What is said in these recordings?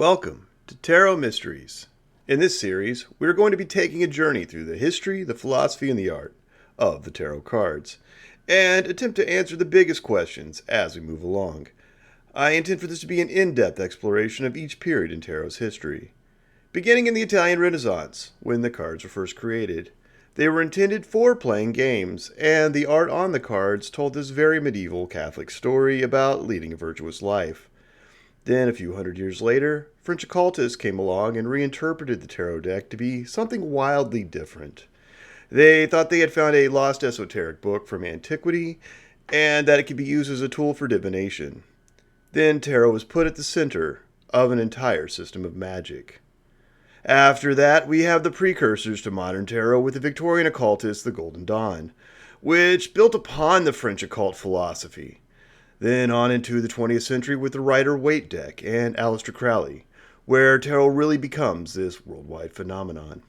Welcome to Tarot Mysteries. In this series, we're going to be taking a journey through the history, the philosophy, and the art of the tarot cards, and attempt to answer the biggest questions as we move along. I intend for this to be an in-depth exploration of each period in tarot's history. Beginning in the Italian Renaissance, when the cards were first created, they were intended for playing games, and the art on the cards told this very medieval Catholic story about leading a virtuous life. Then, a few hundred years later, French occultists came along and reinterpreted the tarot deck to be something wildly different. They thought they had found a lost esoteric book from antiquity, and that it could be used as a tool for divination. Then tarot was put at the center of an entire system of magic. After that, we have the precursors to modern tarot with the Victorian occultists, the Golden Dawn, which built upon the French occult philosophy. Then on into the 20th century with the Rider-Waite deck and Aleister Crowley, where tarot really becomes this worldwide phenomenon.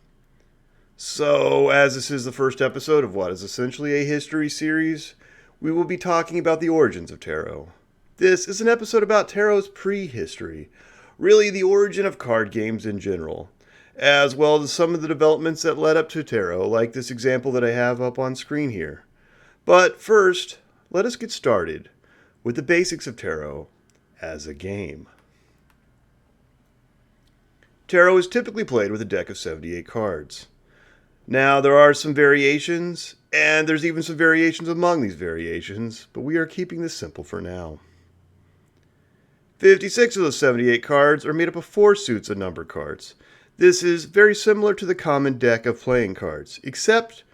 So, as this is the first episode of what is essentially a history series, we will be talking about the origins of tarot. This is an episode about tarot's prehistory, really the origin of card games in general, as well as some of the developments that led up to tarot, like this example that I have up on screen here. But first, let us get started with the basics of tarot as a game. Tarot is typically played with a deck of 78 cards. Now, there are some variations, and there's even some variations among these variations, but we are keeping this simple for now. 56 of those 78 cards are made up of 4 suits of number cards. This is very similar to the common deck of playing cards, except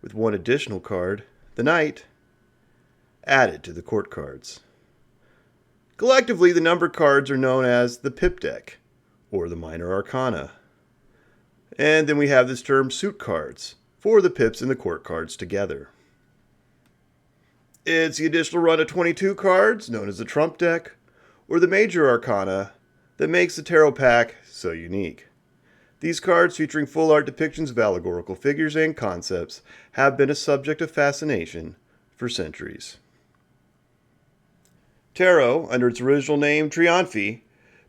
with one additional card, the Knight, added to the court cards. Collectively, the number cards are known as the pip deck, or the minor arcana. And then we have this term suit cards, for the pips and the court cards together. It's the additional run of 22 cards, known as the trump deck, or the major arcana, that makes the tarot pack so unique. These cards, featuring full art depictions of allegorical figures and concepts, have been a subject of fascination for centuries. Tarot, under its original name Trionfi,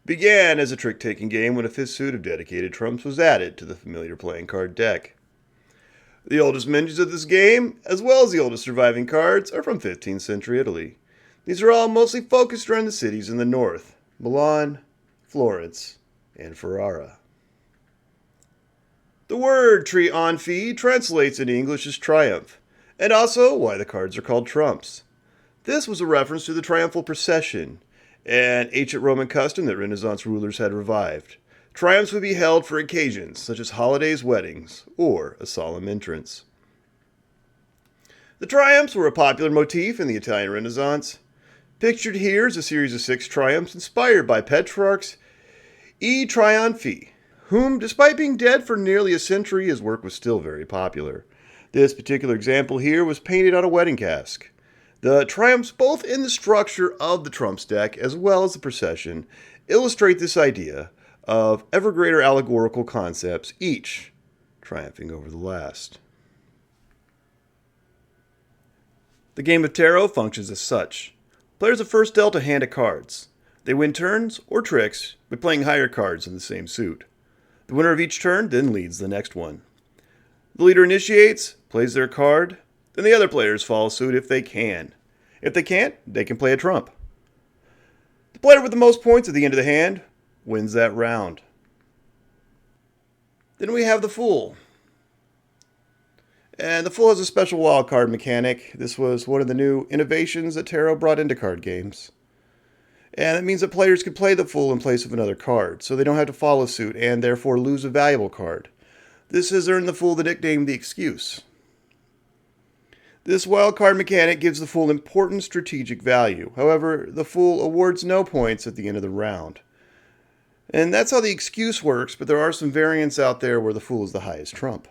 began as a trick-taking game when a 5th suit of dedicated trumps was added to the familiar playing card deck. The oldest mentions of this game, as well as the oldest surviving cards, are from 15th century Italy. These are all mostly focused around the cities in the north: Milan, Florence, and Ferrara. The word Trionfi translates in English as triumph, and also why the cards are called trumps. This was a reference to the triumphal procession, an ancient Roman custom that Renaissance rulers had revived. Triumphs would be held for occasions such as holidays, weddings, or a solemn entrance. The triumphs were a popular motif in the Italian Renaissance. Pictured here is a series of 6 triumphs inspired by Petrarch's I Trionfi, whom, despite being dead for nearly a century, his work was still very popular. This particular example here was painted on a wedding cask. The triumphs, both in the structure of the trumps deck as well as the procession, illustrate this idea of ever greater allegorical concepts, each triumphing over the last. The game of tarot functions as such. Players are first dealt a hand of cards. They win turns or tricks by playing higher cards in the same suit. The winner of each turn then leads the next one. The leader initiates, plays their card, then the other players follow suit if they can. If they can't, they can play a trump. The player with the most points at the end of the hand wins that round. Then we have the Fool. And the Fool has a special wild card mechanic. This was one of the new innovations that Tarot brought into card games. And it means that players can play the Fool in place of another card, so they don't have to follow suit and therefore lose a valuable card. This has earned the Fool the nickname the Excuse. This wildcard mechanic gives the Fool important strategic value. However, the Fool awards no points at the end of the round. And that's how the Excuse works, but there are some variants out there where the Fool is the highest trump.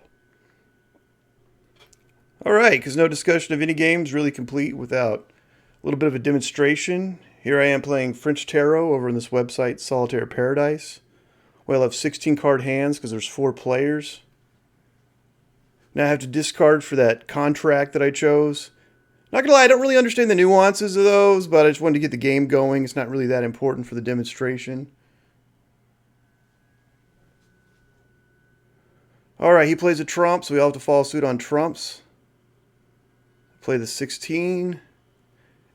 Alright, because no discussion of any game is really complete without a little bit of a demonstration. Here I am playing French Tarot over on this website, Solitaire Paradise. Well, I have 16 card hands because there's 4 players. Now I have to discard for that contract that I chose. Not gonna lie, I don't really understand the nuances of those, but I just wanted to get the game going. It's not really that important for the demonstration. Alright, he plays a trump, so we all have to follow suit on trumps. Play the 16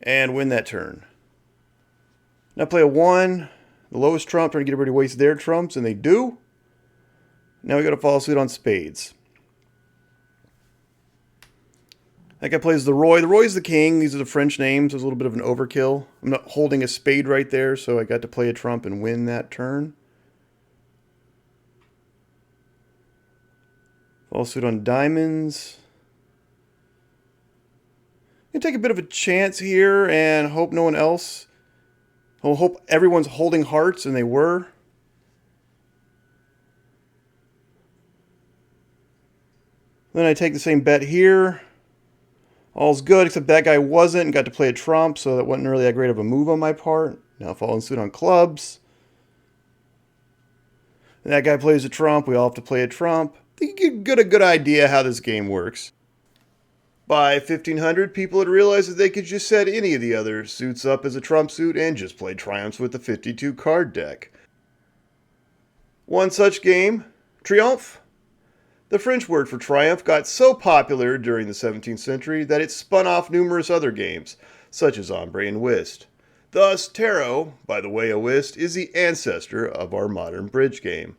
and win that turn. Now play a 1, the lowest trump, trying to get everybody to waste their trumps, and they do. Now we got to follow suit on spades. That guy plays the Roy. The Roy's the king. These are the French names. There's a little bit of an overkill. I'm not holding a spade right there, so I got to play a trump and win that turn. Follow suit on diamonds. I'm going to take a bit of a chance here and hope no one else... I'll hope everyone's holding hearts, and they were. Then I take the same bet here. All's good, except that guy wasn't and got to play a trump, so that wasn't really that great of a move on my part. Now following suit on clubs. And that guy plays a trump. We all have to play a trump. I think you get a good idea how this game works. By 1500, people had realized that they could just set any of the other suits up as a trump suit and just play triumphs with the 52 card deck. One such game, triomphe. The French word for triumph got so popular during the 17th century that it spun off numerous other games, such as ombre and whist. Thus, tarot, by the way of whist, is the ancestor of our modern bridge game.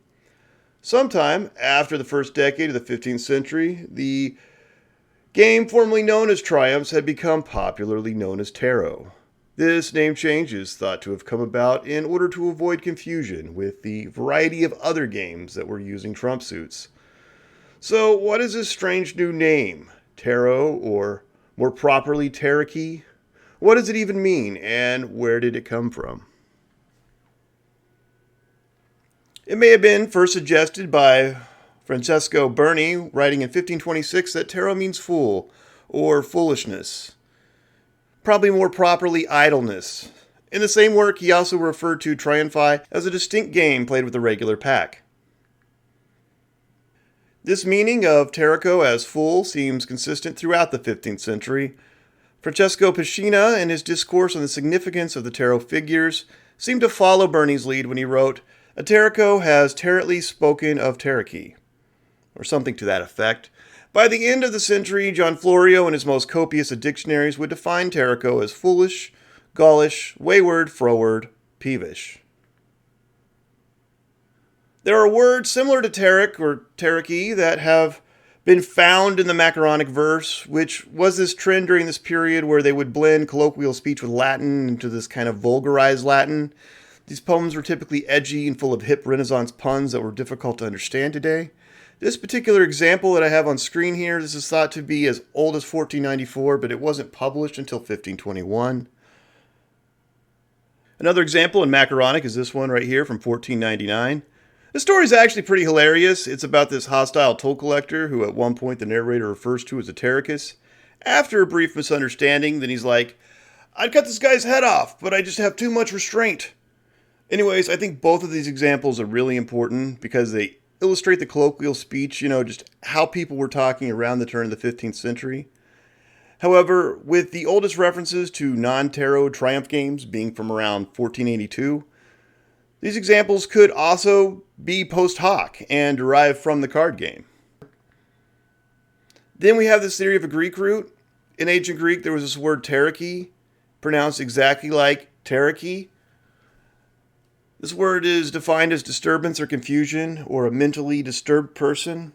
Sometime after the first decade of the 15th century, the game formerly known as triumphs had become popularly known as tarot. This name change is thought to have come about in order to avoid confusion with the variety of other games that were using trump suits. So what is this strange new name? Tarot, or more properly tarot? What does it even mean, and where did it come from? It may have been first suggested by Francesco Berni, writing in 1526 that tarot means fool, or foolishness. Probably more properly idleness. In the same work, he also referred to triumphi as a distinct game played with a regular pack. This meaning of tarot as fool seems consistent throughout the 15th century. Francesco Pescina, in his discourse on the significance of the tarot figures, seemed to follow Berni's lead when he wrote, "A tarot has tarotly spoken of tarot," or something to that effect. By the end of the century, John Florio, in his most copious of dictionaries, would define tarot as foolish, gaulish, wayward, froward, peevish. There are words similar to tarot or tarot that have been found in the macaronic verse, which was this trend during this period where they would blend colloquial speech with Latin into this kind of vulgarized Latin. These poems were typically edgy and full of hip Renaissance puns that were difficult to understand today. This particular example that I have on screen here, this is thought to be as old as 1494, but it wasn't published until 1521. Another example in macaronic is this one right here from 1499. The story is actually pretty hilarious. It's about this hostile toll collector who at one point the narrator refers to as a terracus. After a brief misunderstanding, then he's like, "I'd cut this guy's head off, but I just have too much restraint." Anyways, I think both of these examples are really important because they illustrate the colloquial speech, just how people were talking around the turn of the 15th century. However, with the oldest references to non-tarot triumph games being from around 1482, these examples could also be post hoc and derived from the card game. Then we have this theory of a Greek root. In ancient Greek, there was this word taraki, pronounced exactly like taraki. This word is defined as disturbance or confusion, or a mentally disturbed person.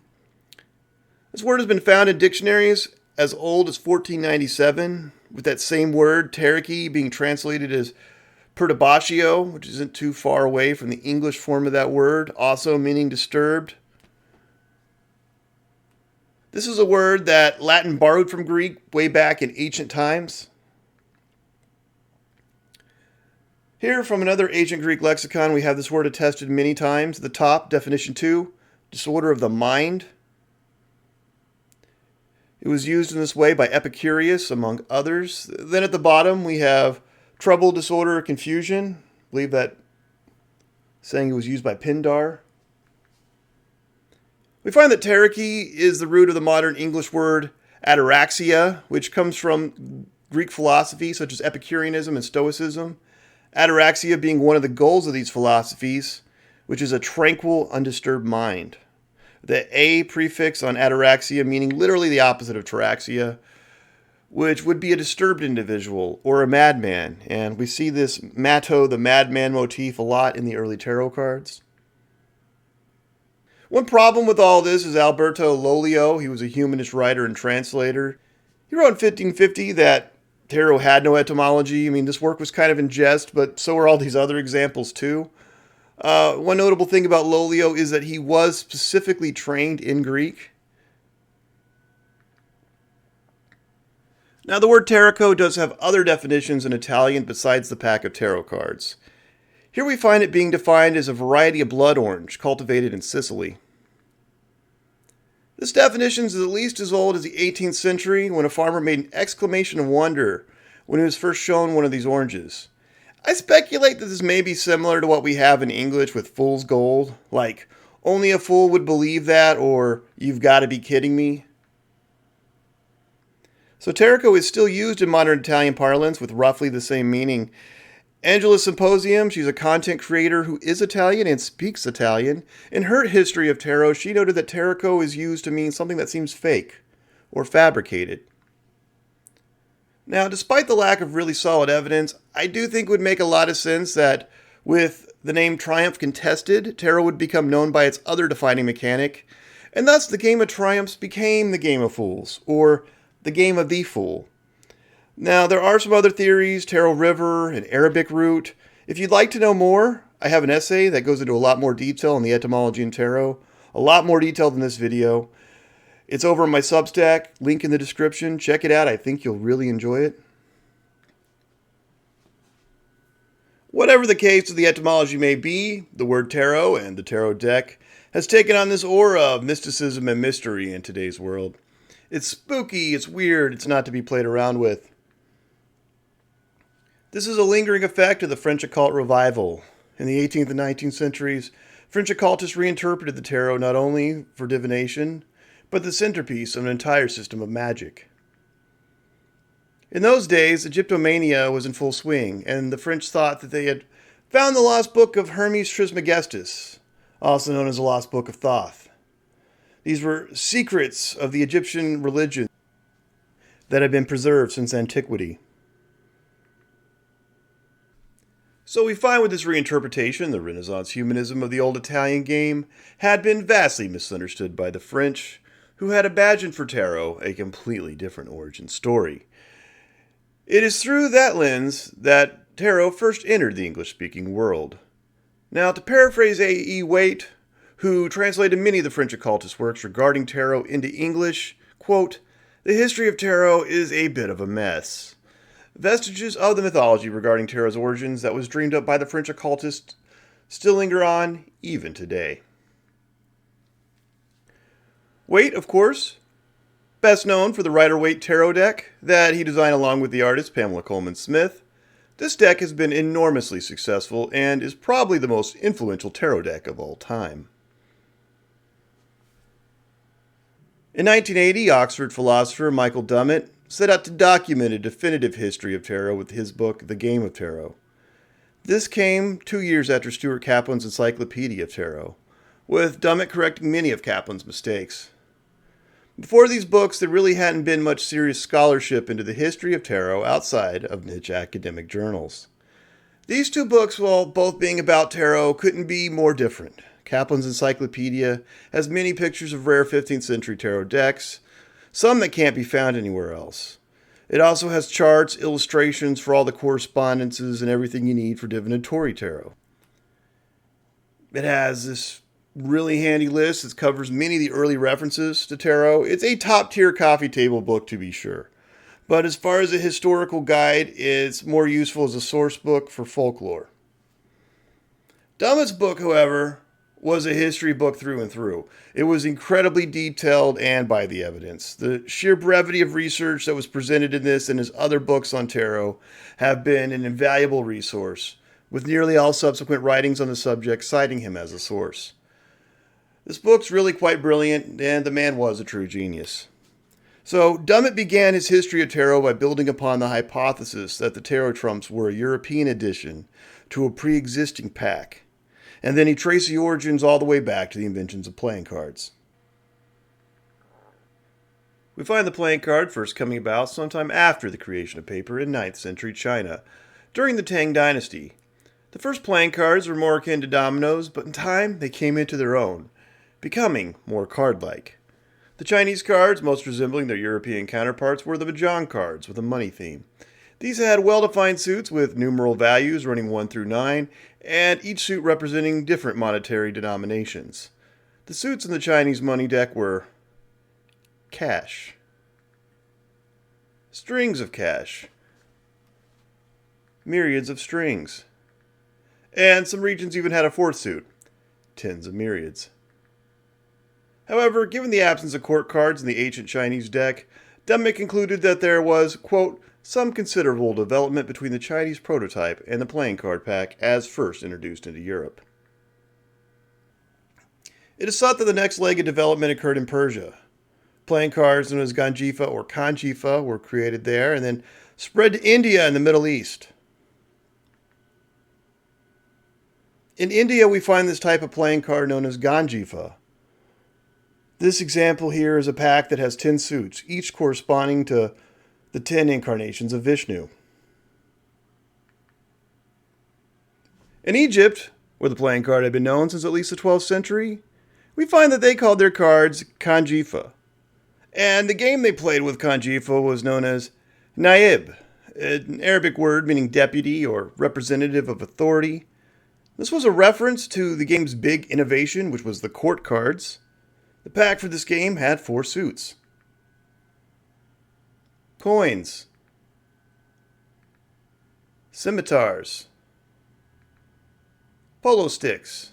This word has been found in dictionaries as old as 1497, with that same word, taraki, being translated as perturbatio, which isn't too far away from the English form of that word, also meaning disturbed. This is a word that Latin borrowed from Greek way back in ancient times. Here, from another ancient Greek lexicon, we have this word attested many times. At the top, definition 2, disorder of the mind. It was used in this way by Epicurus, among others. Then at the bottom, we have trouble, disorder, or confusion. I believe that saying it was used by Pindar. We find that taraki is the root of the modern English word ataraxia, which comes from Greek philosophy such as Epicureanism and Stoicism. Ataraxia being one of the goals of these philosophies, which is a tranquil, undisturbed mind. the A prefix on ataraxia meaning literally the opposite of taraxia, which would be a disturbed individual or a madman. And we see this Matto, the madman motif a lot in the early tarot cards. One problem with all this is Alberto Lolio. He was a humanist writer and translator. He wrote in 1550 that tarot had no etymology. I mean, this work was kind of in jest, but so are all these other examples too. One notable thing about Lolio is that he was specifically trained in Greek. Now, the word tarot does have other definitions in Italian besides the pack of tarot cards. Here we find it being defined as a variety of blood orange cultivated in Sicily. This definition is at least as old as the 18th century, when a farmer made an exclamation of wonder when he was first shown one of these oranges. I speculate that this may be similar to what we have in English with fool's gold, like, only a fool would believe that, or you've got to be kidding me. So tarot is still used in modern Italian parlance with roughly the same meaning. Angela Symposium, she's a content creator who is Italian and speaks Italian. In her history of tarot, she noted that tarot is used to mean something that seems fake or fabricated. Now, despite the lack of really solid evidence, I do think it would make a lot of sense that with the name Triumph contested, tarot would become known by its other defining mechanic, and thus the game of triumphs became the game of fools, or the game of the fool. Now, there are some other theories, tarot river, and Arabic root. If you'd like to know more, I have an essay that goes into a lot more detail on the etymology in tarot, a lot more detail than this video. It's over on my Substack, link in the description. Check it out, I think you'll really enjoy it. Whatever the case of the etymology may be, the word tarot and the tarot deck has taken on this aura of mysticism and mystery in today's world. It's spooky, it's weird, it's not to be played around with. This is a lingering effect of the French occult revival. In the 18th and 19th centuries, French occultists reinterpreted the tarot not only for divination, but the centerpiece of an entire system of magic. In those days, Egyptomania was in full swing, and the French thought that they had found the lost book of Hermes Trismegistus, also known as the lost book of Thoth. These were secrets of the Egyptian religion that had been preserved since antiquity. So we find with this reinterpretation, the Renaissance humanism of the old Italian game had been vastly misunderstood by the French, who had imagined for tarot a completely different origin story. It is through that lens that tarot first entered the English-speaking world. Now, to paraphrase A.E. Waite, who translated many of the French occultist works regarding tarot into English, quote, "The history of tarot is a bit of a mess. Vestiges of the mythology regarding tarot's origins that was dreamed up by the French occultists still linger on even today." Waite, of course, best known for the Rider-Waite Tarot deck that he designed along with the artist Pamela Coleman Smith. This deck has been enormously successful and is probably the most influential tarot deck of all time. In 1980, Oxford philosopher Michael Dummett set out to document a definitive history of tarot with his book, The Game of Tarot. This came 2 years after Stuart Kaplan's Encyclopedia of Tarot, with Dummett correcting many of Kaplan's mistakes. Before these books, there really hadn't been much serious scholarship into the history of tarot outside of niche academic journals. These two books, while both being about tarot, couldn't be more different. Kaplan's Encyclopedia has many pictures of rare 15th century tarot decks, some that can't be found anywhere else. It also has charts, illustrations for all the correspondences, and everything you need for divinatory tarot. It has this really handy list that covers many of the early references to tarot. It's a top-tier coffee table book, to be sure. But as far as a historical guide, it's more useful as a source book for folklore. Dummett's book, however, was a history book through and through. It was incredibly detailed and by the evidence. The sheer brevity of research that was presented in this and his other books on tarot have been an invaluable resource, with nearly all subsequent writings on the subject citing him as a source. This book's really quite brilliant, and the man was a true genius. So, Dummett began his history of tarot by building upon the hypothesis that the tarot trumps were a European addition to a pre-existing pack. And then he traced the origins all the way back to the inventions of playing cards. We find the playing card first coming about sometime after the creation of paper in 9th century China, during the Tang Dynasty. The first playing cards were more akin to dominoes, but in time they came into their own, becoming more card-like. The Chinese cards, most resembling their European counterparts, were the mahjong cards with a money theme. These had well-defined suits with numeral values running 1 through 9, and each suit representing different monetary denominations. The suits in the Chinese money deck were cash, strings of cash, myriads of strings, and some regions even had a fourth suit, tens of myriads. However, given the absence of court cards in the ancient Chinese deck, Dummett concluded that there was, quote, some considerable development between the Chinese prototype and the playing card pack as first introduced into Europe. It is thought that the next leg of development occurred in Persia. Playing cards known as Ganjifa or Kanjifa were created there and then spread to India and the Middle East. In India, we find this type of playing card known as Ganjifa. This example here is a pack that has 10 suits, each corresponding to the 10 incarnations of Vishnu. In Egypt, where the playing card had been known since at least the 12th century, we find that they called their cards Kanjifa. And the game they played with Kanjifa was known as Naib, an Arabic word meaning deputy or representative of authority. This was a reference to the game's big innovation, which was the court cards. The pack for this game had 4 suits. Coins, scimitars, polo sticks,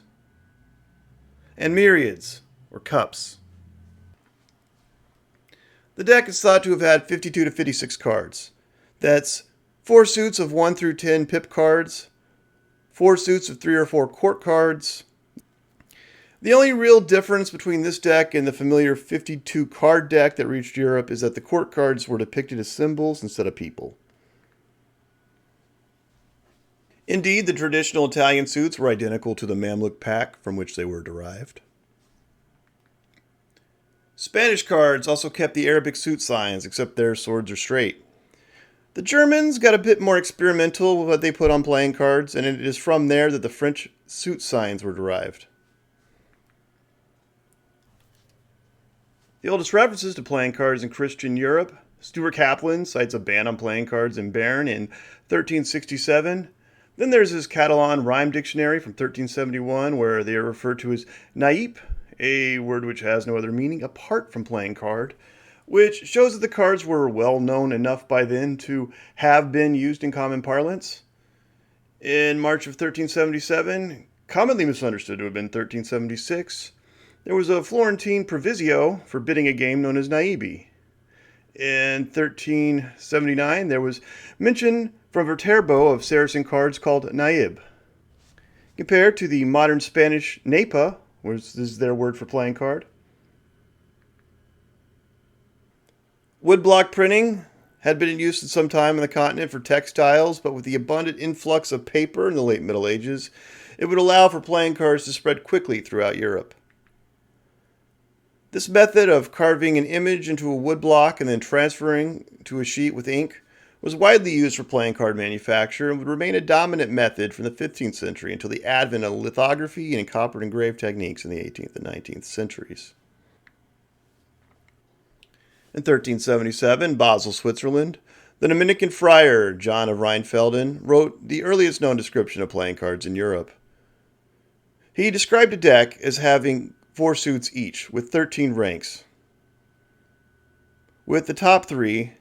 and myriads, or cups. The deck is thought to have had 52 to 56 cards. That's 4 suits of 1 through 10 pip cards, 4 suits of 3 or 4 court cards. The only real difference between this deck and the familiar 52 card deck that reached Europe is that the court cards were depicted as symbols instead of people. Indeed, the traditional Italian suits were identical to the Mamluk pack from which they were derived. Spanish cards also kept the Arabic suit signs, except their swords are straight. The Germans got a bit more experimental with what they put on playing cards, and it is from there that the French suit signs were derived. The oldest references to playing cards in Christian Europe, Stuart Kaplan cites a ban on playing cards in Bern in 1367. Then there's his Catalan rhyme dictionary from 1371 where they are referred to as naip, a word which has no other meaning apart from playing card, which shows that the cards were well known enough by then to have been used in common parlance. In March of 1377, commonly misunderstood to have been 1376, there was a Florentine proviso forbidding a game known as naibi. In 1379, there was mention from Viterbo of Saracen cards called naib. Compared to the modern Spanish naipa, which is their word for playing card. Woodblock printing had been in use at some time on the continent for textiles, but with the abundant influx of paper in the late Middle Ages, it would allow for playing cards to spread quickly throughout Europe. This method of carving an image into a woodblock and then transferring to a sheet with ink was widely used for playing card manufacture and would remain a dominant method from the 15th century until the advent of lithography and copper engraved techniques in the 18th and 19th centuries. In 1377, Basel, Switzerland, the Dominican friar John of Rheinfelden wrote the earliest known description of playing cards in Europe. He described a deck as having 4 suits each, with 13 ranks, with the top 3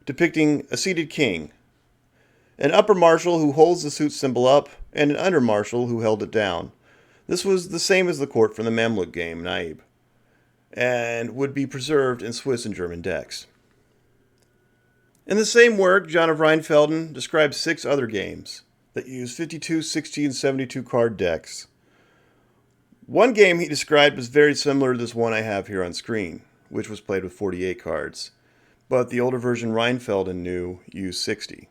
depicting a seated king, an upper marshal who holds the suit symbol up, and an under marshal who held it down. This was the same as the court from the Mamluk game, Naib, and would be preserved in Swiss and German decks. In the same work, John of Rheinfelden describes 6 other games that use 52, 60, and 72 card decks. One game he described was very similar to this one I have here on screen, which was played with 48 cards, but the older version Rheinfelden knew used 60.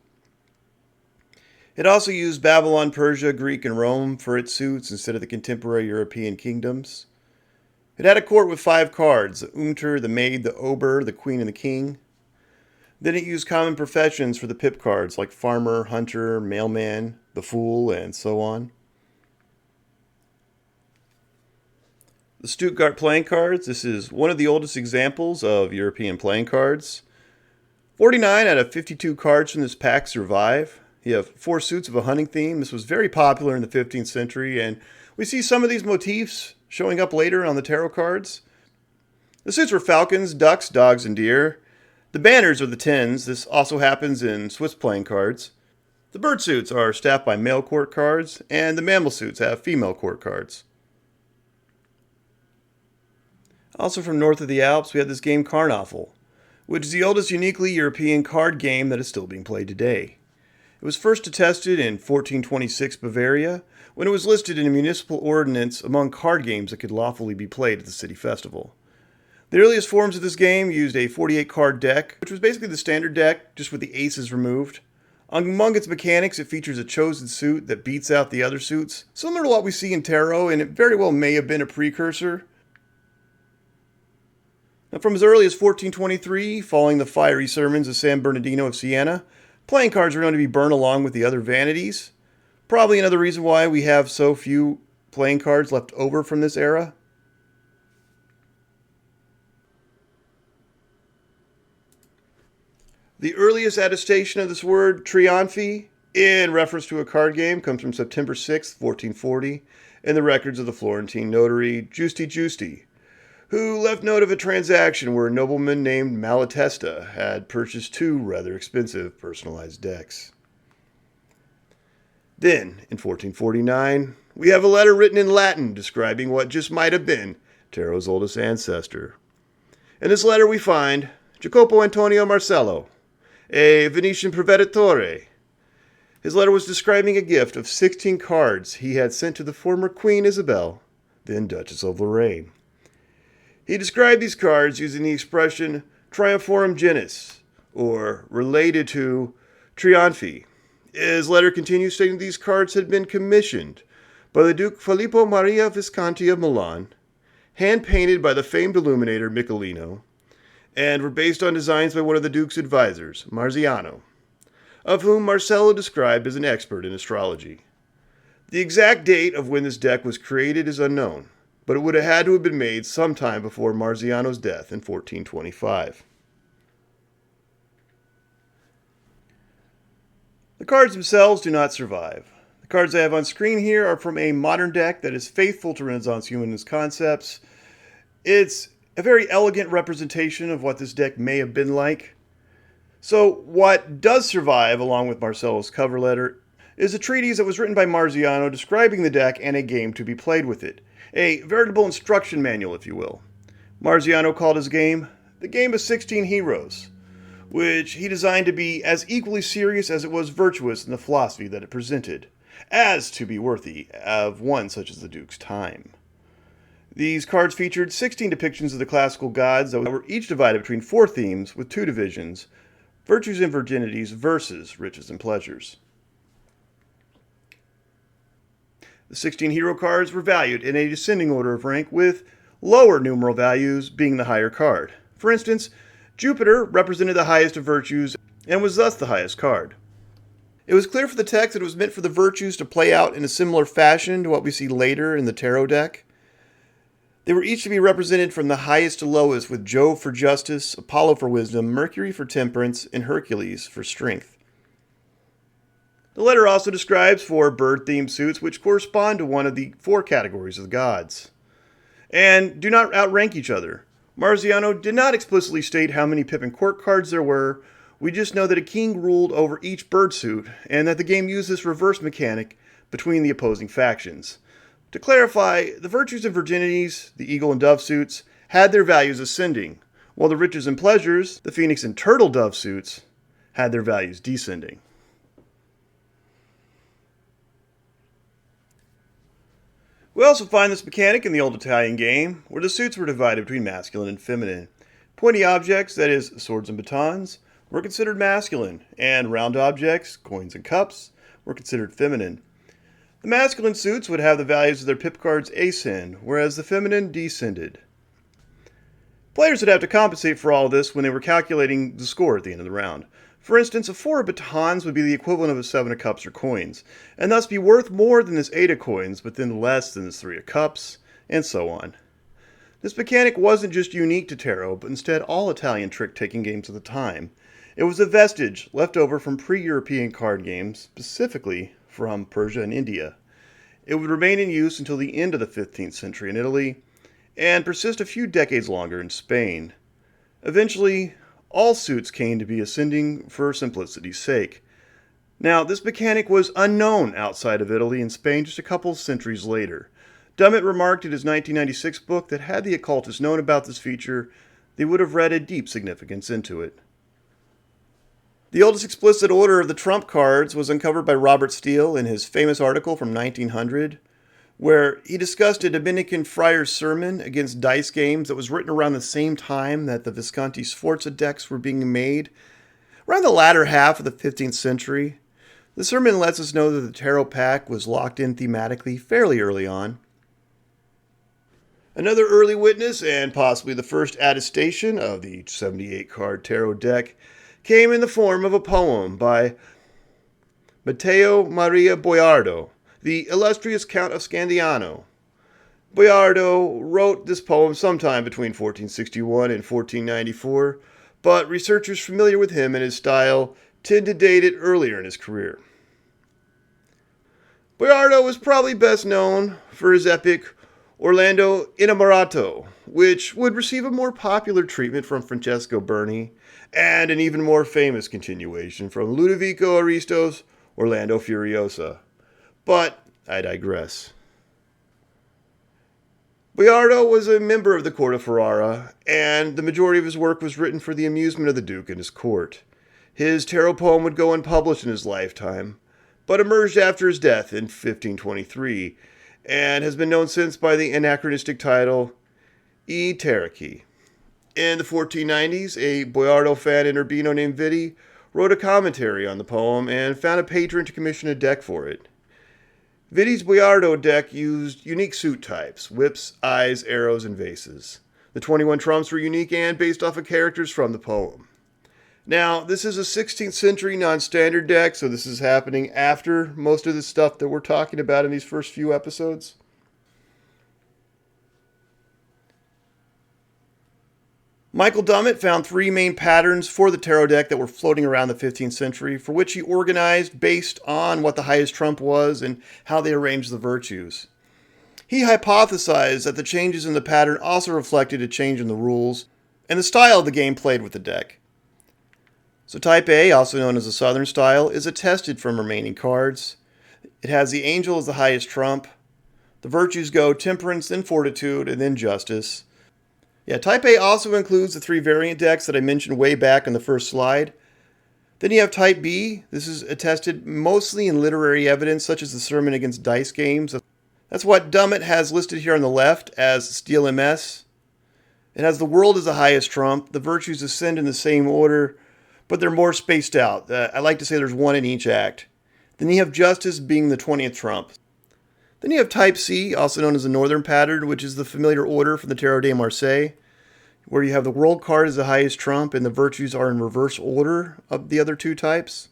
It also used Babylon, Persia, Greek, and Rome for its suits instead of the contemporary European kingdoms. It had a court with 5 cards: the Unter, the Maid, the Ober, the Queen, and the King. Then it used common professions for the pip cards like farmer, hunter, mailman, the fool, and so on. The Stuttgart playing cards. This is one of the oldest examples of European playing cards. 49 out of 52 cards from this pack survive. You have 4 suits of a hunting theme. This was very popular in the 15th century, and we see some of these motifs showing up later on the tarot cards. The suits were falcons, ducks, dogs, and deer. The banners are the 10s. This also happens in Swiss playing cards. The bird suits are staffed by male court cards, and the mammal suits have female court cards. Also from north of the Alps, we have this game Karl, which is the oldest uniquely European card game that is still being played today. It was first attested in 1426 Bavaria, when it was listed in a municipal ordinance among card games that could lawfully be played at the city festival. The earliest forms of this game used a 48-card deck, which was basically the standard deck, just with the aces removed. Among its mechanics, it features a chosen suit that beats out the other suits, similar to what we see in tarot, and it very well may have been a precursor. Now, from as early as 1423, following the fiery sermons of San Bernardino of Siena, playing cards were known to be burned along with the other vanities. Probably another reason why we have so few playing cards left over from this era. The earliest attestation of this word, triumphi, in reference to a card game, comes from September 6, 1440, in the records of the Florentine notary Giusti, who left note of a transaction where a nobleman named Malatesta had purchased 2 rather expensive personalized decks. Then, in 1449, we have a letter written in Latin describing what just might have been Tarot's oldest ancestor. In this letter we find Jacopo Antonio Marcello, a Venetian proveditore. His letter was describing a gift of 16 cards he had sent to the former Queen Isabel, then Duchess of Lorraine. He described these cards using the expression triumphorum genus, or related to triumphi. His letter continues stating these cards had been commissioned by the Duke Filippo Maria Visconti of Milan, hand-painted by the famed illuminator Michelino, and were based on designs by one of the Duke's advisors, Marziano, of whom Marcello described as an expert in astrology. The exact date of when this deck was created is unknown, but it would have had to have been made sometime before Marziano's death in 1425. The cards themselves do not survive. The cards I have on screen here are from a modern deck that is faithful to Renaissance humanist concepts. It's a very elegant representation of what this deck may have been like. So what does survive, along with Marcello's cover letter, is a treatise that was written by Marziano describing the deck and a game to be played with it. A veritable instruction manual, if you will. Marziano called his game the Game of 16 Heroes, which he designed to be as equally serious as it was virtuous in the philosophy that it presented, as to be worthy of one such as the Duke's time. These cards featured 16 depictions of the classical gods that were each divided between 4 themes with 2 divisions: virtues and virginities versus riches and pleasures. The 16 hero cards were valued in a descending order of rank, with lower numeral values being the higher card. For instance, Jupiter represented the highest of virtues and was thus the highest card. It was clear from the text that it was meant for the virtues to play out in a similar fashion to what we see later in the tarot deck. They were each to be represented from the highest to lowest, with Jove for justice, Apollo for wisdom, Mercury for temperance, and Hercules for strength. The letter also describes 4 bird-themed suits which correspond to one of the 4 categories of the gods, and do not outrank each other. Marziano did not explicitly state how many pip and court cards there were. We just know that a king ruled over each bird suit, and that the game used this reverse mechanic between the opposing factions. To clarify, the virtues and virginities, the eagle and dove suits, had their values ascending, while the riches and pleasures, the phoenix and turtle dove suits, had their values descending. We also find this mechanic in the old Italian game, where the suits were divided between masculine and feminine. Pointy objects, that is, swords and batons, were considered masculine, and round objects, coins and cups, were considered feminine. The masculine suits would have the values of their pip cards ascend, whereas the feminine descended. Players would have to compensate for all this when they were calculating the score at the end of the round. For instance, a 4 of batons would be the equivalent of a 7 of cups or coins, and thus be worth more than this 8 of coins, but then less than this 3 of cups, and so on. This mechanic wasn't just unique to tarot, but instead all Italian trick-taking games of the time. It was a vestige left over from pre-European card games, specifically from Persia and India. It would remain in use until the end of the 15th century in Italy, and persist a few decades longer in Spain. Eventually, all suits came to be ascending for simplicity's sake. Now, this mechanic was unknown outside of Italy and Spain just a couple of centuries later. Dummett remarked in his 1996 book that had the occultists known about this feature, they would have read a deep significance into it. The oldest explicit order of the trump cards was uncovered by Robert Steele in his famous article from 1900, where he discussed a Dominican friar's sermon against dice games that was written around the same time that the Visconti Sforza decks were being made. Around the latter half of the 15th century, the sermon lets us know that the tarot pack was locked in thematically fairly early on. Another early witness, and possibly the first attestation of the 78-card tarot deck, came in the form of a poem by Matteo Maria Boiardo, the illustrious Count of Scandiano. Boiardo wrote this poem sometime between 1461 and 1494, but researchers familiar with him and his style tend to date it earlier in his career. Boiardo was probably best known for his epic Orlando Innamorato, which would receive a more popular treatment from Francesco Berni, and an even more famous continuation from Ludovico Aristo's Orlando Furiosa. But I digress. Boiardo was a member of the court of Ferrara, and the majority of his work was written for the amusement of the Duke and his court. His tarot poem would go unpublished in his lifetime, but emerged after his death in 1523, and has been known since by the anachronistic title I Tarocchi. In the 1490s, a Boiardo fan in Urbino named Vitti wrote a commentary on the poem and found a patron to commission a deck for it. Vitti's Boiardo deck used unique suit types: whips, eyes, arrows, and vases. The 21 trumps were unique and based off of characters from the poem. Now, this is a 16th century non-standard deck, so this is happening after most of the stuff that we're talking about in these first few episodes. Michael Dummett found 3 main patterns for the tarot deck that were floating around the 15th century, for which he organized based on what the highest trump was and how they arranged the virtues. He hypothesized that the changes in the pattern also reflected a change in the rules and the style of the game played with the deck. So Type A, also known as the Southern style, is attested from remaining cards. It has the Angel as the highest trump. The virtues go Temperance, then Fortitude, and then Justice. Type A also includes the 3 variant decks that I mentioned way back in the first slide. Then you have Type B. This is attested mostly in literary evidence, such as the Sermon Against Dice Games. That's what Dummett has listed here on the left as Steel MS. It has the World as the highest trump. The virtues ascend in the same order, but they're more spaced out. I like to say there's 1 in each act. Then you have Justice being the 20th trump. Then you have Type C, also known as the Northern pattern, which is the familiar order from the Tarot de Marseille, where you have the World card as the highest trump and the virtues are in reverse order of the other 2 types.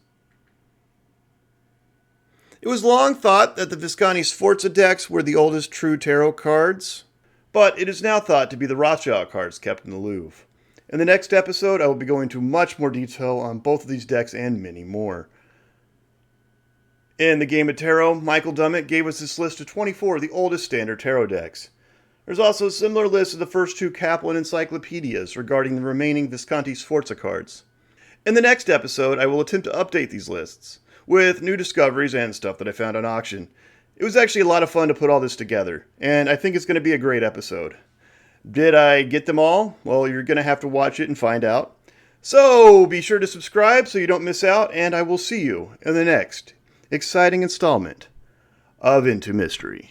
It was long thought that the Visconti Sforza decks were the oldest true tarot cards, but it is now thought to be the Rothschild cards kept in the Louvre. In the next episode, I will be going into much more detail on both of these decks and many more. In the Game of Tarot, Michael Dummett gave us this list of 24 of the oldest standard tarot decks. There's also a similar list of the first 2 Kaplan encyclopedias regarding the remaining Visconti Sforza cards. In the next episode, I will attempt to update these lists with new discoveries and stuff that I found on auction. It was actually a lot of fun to put all this together, and I think it's going to be a great episode. Did I get them all? Well, you're going to have to watch it and find out. So be sure to subscribe so you don't miss out, and I will see you in the next exciting installment of IntoMystery.